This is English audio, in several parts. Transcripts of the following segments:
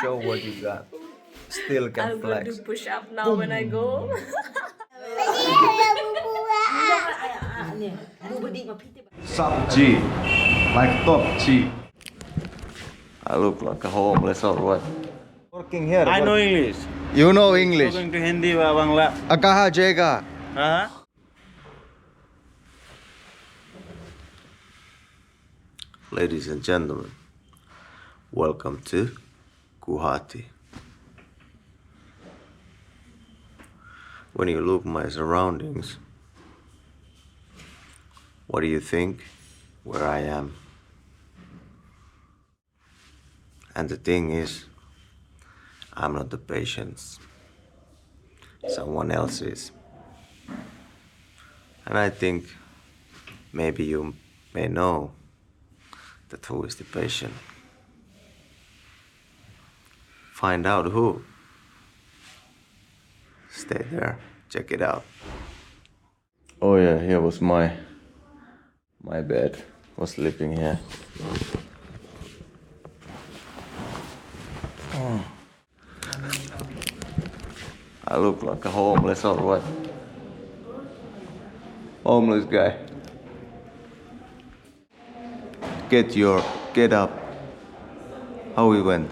Show what you got. Still can I'm going to flex. push up now when I go. Sub G. Like top G. I look like a homeless or what? Working here. I know English. You know English. Going to Hindi wa Bangla. Akaha jega. Ladies and gentlemen, welcome to Guwahati. When you look at my surroundings, what do you think where I am? And the thing is, I'm not the patient. Someone else is. And I think maybe you may know that who is the patient. Find out who. Stay there, check it out. Oh yeah, here was my bed. Was sleeping here. Oh. I look like a homeless or what? Homeless guy. Get up. How we went?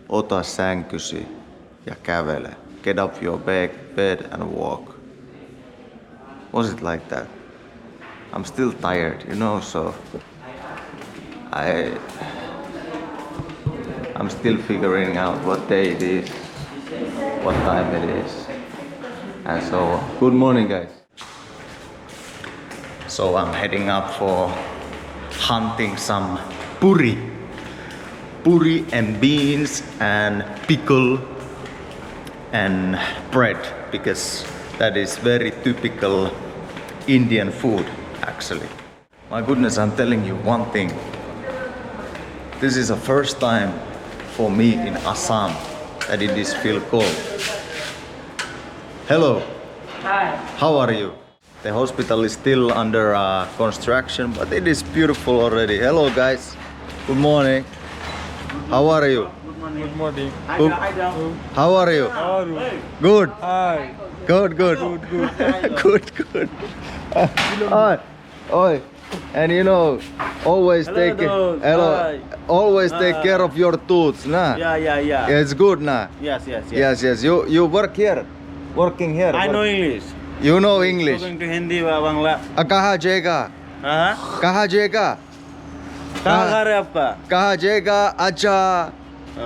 Ota sänkysi ja kävele. Get up your bed and walk. Was it like that? I'm still tired, you know, so I'm still figuring out what day it is, what time it is, and so on. Good morning, guys. So I'm heading up for hunting some puri and beans and pickle and bread, because that is very typical Indian food actually. My goodness, I'm telling you one thing. This is the first time for me in Assam that it is feel cold. Hello. Hi. How are you? The hospital is still under construction, but it is beautiful already. Hello guys. Good morning. How are you? Good morning. How are you? How are you? Good. Hi. Good. Good. Oi. And you know, always take always take care of your tooth, nah? Yeah. It's good, nah? Yes. You working here. I know English. You know English. Going to Hindi wa Bangla. Kaha jega? Kaha jega? कहाँ घर है आपका? Kaha jega? Acha.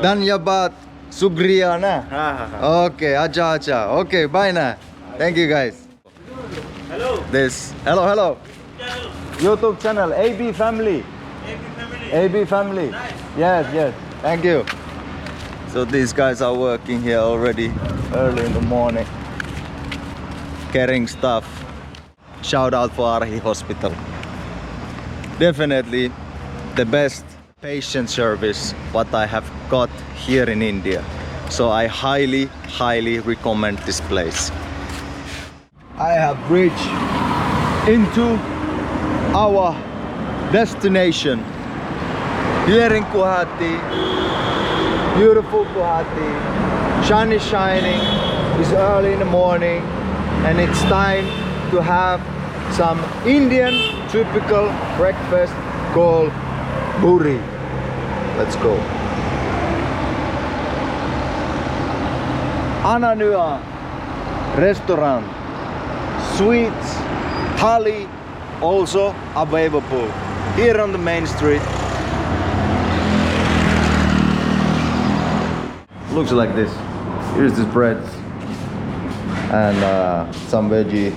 Dhanyabad. Sugriya, na? हाँ. Okay, acha. Okay, bye, na. Thank you, guys. Hello. Hello. YouTube channel, ABfamily. ABfamily. Nice. Yes. Thank you. So these guys are working here already early in the morning, carrying stuff. Shout out for Arhi Hospital. Definitely the best patient service what I have got here in India. So I highly recommend this place. I have reached into our destination here in Guwahati. Beautiful Guwahati. Sun is shining. It's early in the morning and it's time to have some Indian typical breakfast called puri. Let's go. Ananua restaurant. Sweets, thali also available here on the main street. Looks like this. Here's this bread and some veggie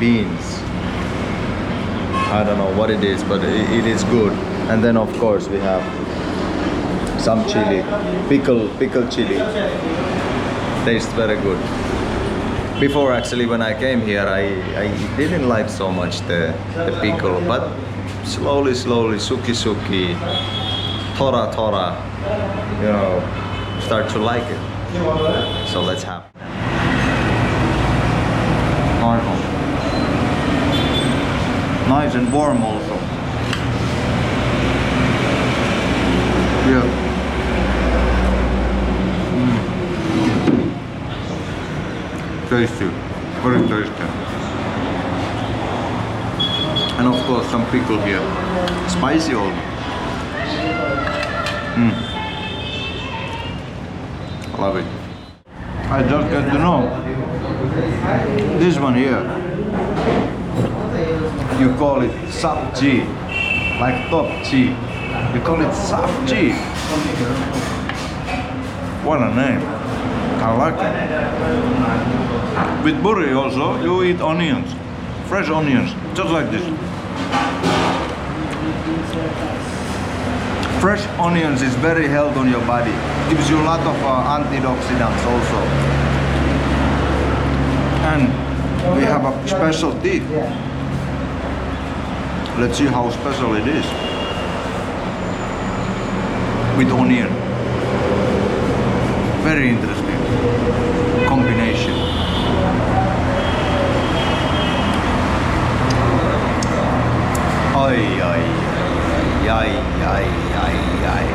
beans. I don't know what it is, but it is good. And then of course we have some chili, pickle chili. Tastes very good. Before actually when I came here I didn't like so much the pickle, but slowly, suki, tora, you know, start to like it. So let's have. Nice and warm also. Yeah. Tasty, very tasty. And of course some pickle here. Spicy also. Love it. I just get to know this one here. You call it sabji, like top chi. You call it sabji. What a name. I like it. With burri also, you eat onions, fresh onions, just like this. Fresh onions is very healthy on your body. Gives you a lot of antioxidants also. And we have a special tea. Let's see how special it is. With onion. Very interesting combination. Ay, ay, ay, ay, ay, ay.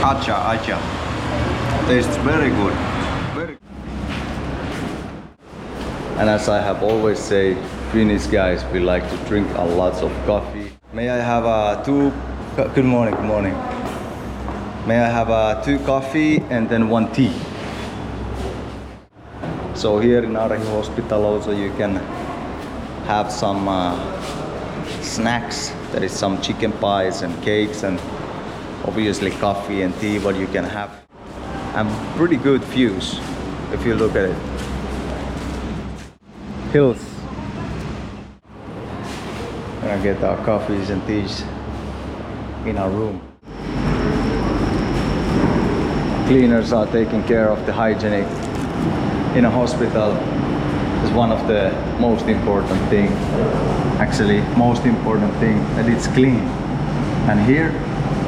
Acha, acha. Tastes very good. Very. And as I have always said, Finnish guys, we like to drink a lot of coffee. May I have good morning, good morning. May I have 2 coffee and then 1 tea? So here in Arahi Hospital also you can have some snacks. There is some chicken pies and cakes and obviously coffee and tea what you can have. And pretty good views if you look at it. Hills. Gonna get our coffees and teas in our room. Cleaners are taking care of the hygienic in a hospital. Is one of the most important thing. Actually, most important thing that it's clean. And here,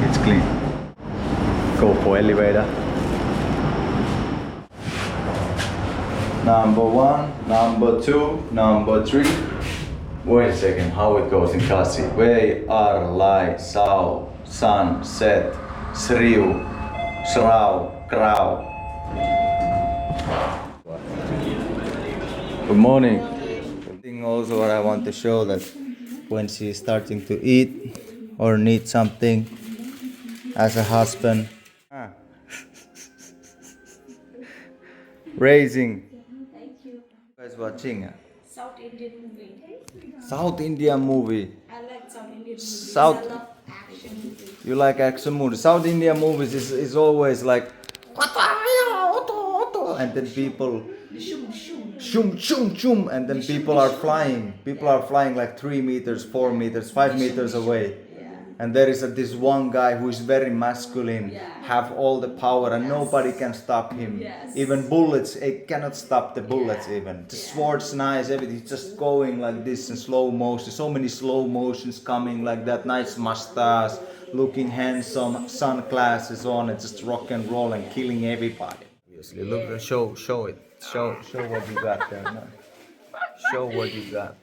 it's clean. Go for elevator. Number 1, number 2, number 3. Wait a second, how it goes in Kasi. Wei, Ar, Lai, Sao, Sun, Set, Sriu, Srau, Krau. Good morning. Thing also what I want to show that when she's starting to eat or need something as a husband. Raising. Thank you. Guys watching South Indian movie. South Indian movie. I like South Indian movies. South. I love action movies. You like action movies. South Indian movies is always like and then people Shum shum. shum shum shum and then people are flying. People are flying like 3 meters, 4 meters, 5 meters away. And there is this one guy who is very masculine, have all the power and nobody can stop him. Even bullets, it cannot stop the bullets even. The sword's nice, everything just going like this in slow motion. So many slow motions coming like that, nice mustache, looking handsome, sunglasses on and just rock and roll and killing everybody. Obviously, look, show it. Show what you got there. No? Show what you got.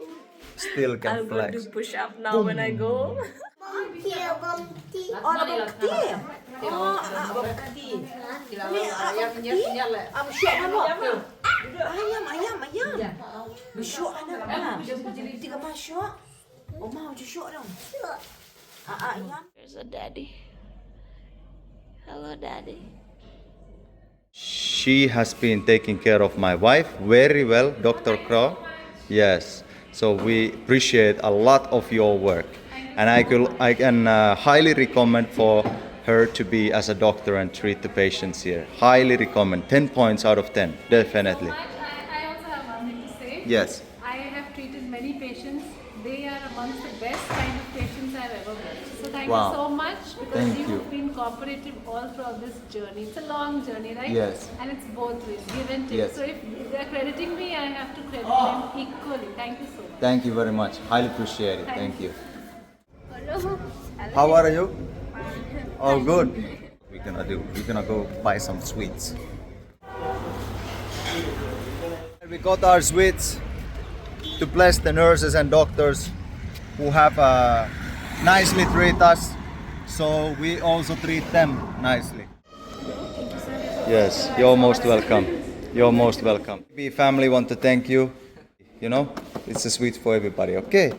Still can I'm going flex. to push up now when I go. Oh, nak bukti? Oh, bukti. Ni am syok mana? Ayam. Bersyok anak. Tiga masyok. Oh, mau je syok dong. Ayam. There's a daddy. Hello, daddy. She has been taking care of my wife very well, Dr. Crow. Yes. So we appreciate a lot of your work. And I can highly recommend for her to be as a doctor and treat the patients here. Highly recommend. 10 points out of 10. Definitely. I also have one thing to say. Yes. I have treated many patients. They are amongst the best kind of patients I've ever met. So thank Wow. you so much because Thank you've you. been cooperative all throughout this journey. It's a long journey, right? Yes. And it's both ways, give and take. Yes. So if they're crediting me, I have to credit them equally. Thank you so much. Thank you very much. Highly appreciate it. Thank you. Hello. How are you? All good. We're gonna go buy some sweets. We got our sweets to bless the nurses and doctors who have nicely treat us, so we also treat them nicely. Yes, you're most welcome. You're most welcome. We family want to thank you. You know, it's a sweet for everybody. Okay.